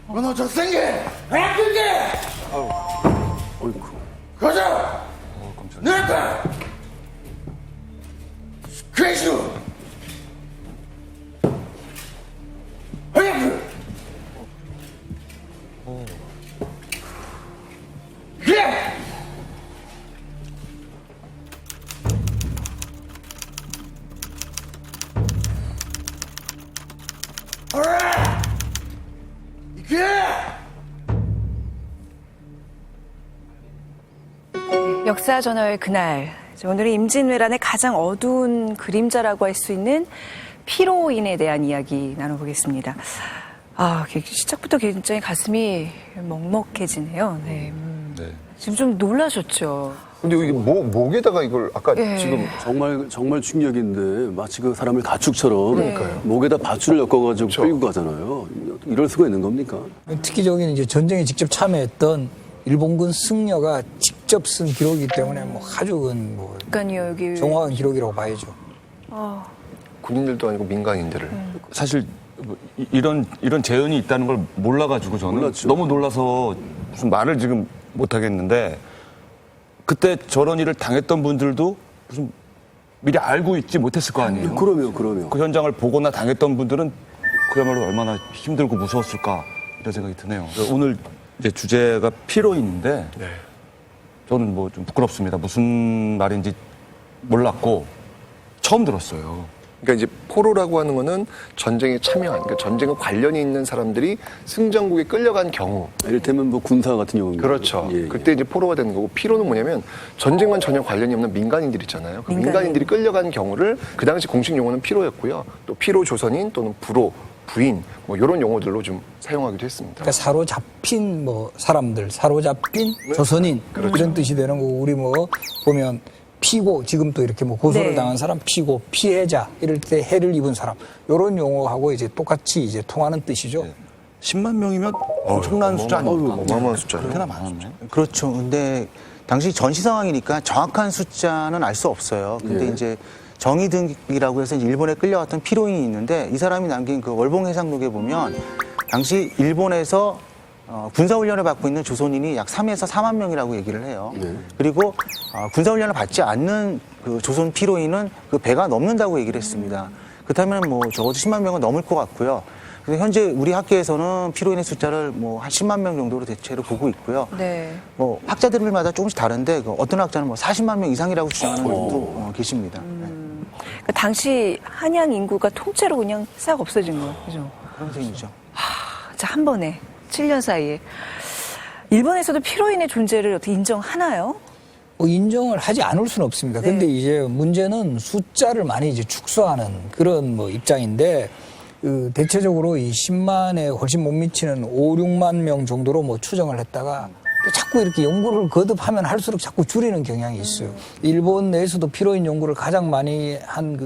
너 잘생겨! 아끼게! 어이구. 가자! 내 앞에! 괴수! 아이고! 그래! 알아! 이게! 역사 전월 그날, 오늘은 임진왜란의 가장 어두운 그림자라고 할 수 있는 피로인에 대한 이야기 나눠보겠습니다. 시작부터 굉장히 가슴이 먹먹해지네요. 네. 네. 지금 좀 놀라셨죠? 근데 이게 목에다가 이걸 아까 예. 지금 정말 충격인데 마치 그 사람을 가축처럼 그러니까요. 목에다 밧줄을 엮어가지고 끌고 가잖아요. 이럴 수가 있는 겁니까? 특기적인 이제 전쟁에 직접 참여했던 일본군 승려가 직접 쓴 기록이기 때문에 뭐 아주 그러니까요, 여기. 정확한 기록이라고 봐야죠. 군인들도 아니고 민간인들을 사실 뭐 이런 재현이 있다는 걸 몰라가지고 저는 몰랐죠. 너무 놀라서 무슨 말을 지금 못 하겠는데 그때 저런 일을 당했던 분들도 무슨 미리 알고 있지 못했을 거 아니에요. 그러면. 그 현장을 보거나 당했던 분들은 그야말로 얼마나 힘들고 무서웠을까 이런 생각이 드네요. 오늘 이제 주제가 피로인인데 저는 뭐 좀 부끄럽습니다. 무슨 말인지 몰랐고 처음 들었어요. 그러니까 이제 포로라고 하는 거는 전쟁에 참여한, 그러니까 전쟁과 관련이 있는 사람들이 승전국에 끌려간 경우. 이를테면 뭐 군사 같은 경우는 그렇죠. 예. 그때 이제 포로가 되는 거고, 피로는 뭐냐면 전쟁과 전혀 관련이 없는 민간인들 있잖아요. 그 민간인들이 끌려간 경우를 그 당시 공식 용어는 피로였고요. 또 피로 조선인 또는 부로, 부인 뭐 이런 용어들로 좀 사용하기도 했습니다. 그러니까 사로잡힌 사람들, 사로잡힌 조선인 이런 뜻이 되는 거고, 우리 보면 피고, 지금 또 이렇게 고소를 네. 당한 사람, 피고, 피해자, 이럴 때 해를 입은 사람, 이런 용어하고 이제 똑같이 이제 통하는 뜻이죠. 10만 명이면 엄청난 숫자 아닙니까? 어마어마한 숫자죠. 꽤나 많았네. 그렇죠. 근데 당시 전시 상황이니까 정확한 숫자는 알 수 없어요. 근데 이제 정의등이라고 해서 이제 일본에 끌려갔던 피로인이 있는데, 이 사람이 남긴 그 월봉해상록에 보면 당시 일본에서 군사훈련을 받고 있는 조선인이 약 3에서 4만 명이라고 얘기를 해요. 그리고 군사훈련을 받지 않는 그 조선 피로인은 그 배가 넘는다고 얘기를 했습니다. 그렇다면 뭐 적어도 10만 명은 넘을 것 같고요. 그래서 현재 우리 학계에서는 피로인의 숫자를 뭐 한 10만 명 정도로 대체로 보고 있고요. 네. 뭐 학자들마다 조금씩 다른데, 어떤 학자는 뭐 40만 명 이상이라고 주장하는 분도 계십니다. 그러니까 당시 한양 인구가 통째로 그냥 싹 없어진 거예요. 그죠? 그런 셈이죠. 자, 한 번에, 7년 사이에. 일본에서도 피로인의 존재를 어떻게 인정하나요? 인정을 하지 않을 수는 없습니다. 근데 이제 문제는 숫자를 많이 이제 축소하는 그런 입장인데, 대체적으로 이 10만에 훨씬 못 미치는 5, 6만 명 정도로 추정을 했다가 또 자꾸 이렇게 연구를 거듭하면 할수록 자꾸 줄이는 경향이 있어요. 일본 내에서도 피로인 연구를 가장 많이 한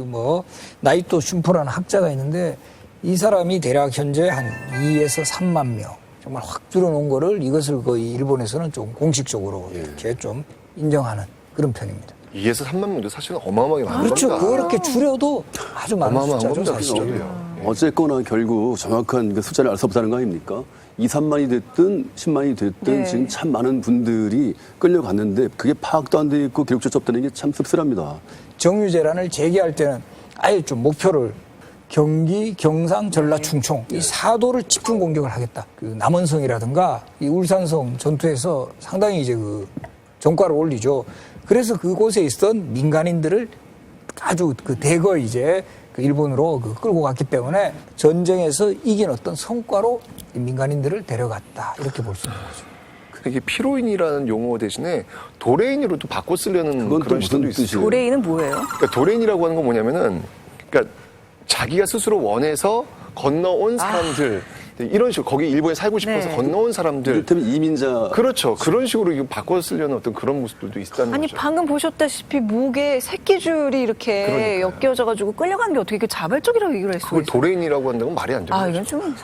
나이토 슌프라는 학자가 있는데, 이 사람이 대략 현재 한 2에서 3만 명 정말 확 줄여놓은 거를, 이것을 거의 일본에서는 좀 공식적으로 이렇게 좀 인정하는 그런 편입니다. 2에서 3만 명도 사실은 어마어마하게 많은 그렇죠. 겁니다. 그렇게 줄여도 아주 많은 어마어마한 숫자죠, 겁니다. 사실은. 그죠? 어쨌거나 결국 정확한 그 숫자를 알 수 없다는 거 아닙니까? 2, 3만이 됐든 10만이 됐든 네. 지금 참 많은 분들이 끌려갔는데 그게 파악도 안 돼 있고 기록조차 없다는 게 참 씁쓸합니다. 정유재란을 제기할 때는 아예 좀 목표를 경기, 경상, 전라, 충청 이 4도를 집중 공격을 하겠다. 남원성이라든가 이 울산성 전투에서 상당히 이제 전과를 올리죠. 그래서 그곳에 있던 민간인들을 아주 대거 이제 일본으로 끌고 갔기 때문에 전쟁에서 이긴 어떤 성과로 이 민간인들을 데려갔다, 이렇게 볼 수 있는 거죠. 이게 피로인이라는 용어 대신에 도레인으로도 바꿔 쓰려는 그건 또 그런 무슨 시도도 있어요. 뜻이에요? 도레인은 뭐예요? 그러니까 도레인이라고 하는 건 뭐냐면은, 그러니까 자기가 스스로 원해서 건너온 사람들, 이런 식으로 거기 일본에 살고 싶어서 네. 건너온 사람들. 이를테면 이민자. 그렇죠. 그런 식으로 이거 바꿔 쓰려는 어떤 그런 모습들도 있다는 아니, 거죠. 방금 보셨다시피 목에 새끼줄이 이렇게 그러니까요. 엮여져가지고 끌려간 게 어떻게 자발적이라고 얘기를 할 수가 그걸 있어요? 도레인이라고 한다는 건 말이 안 되는 거죠. 이건 좀 네.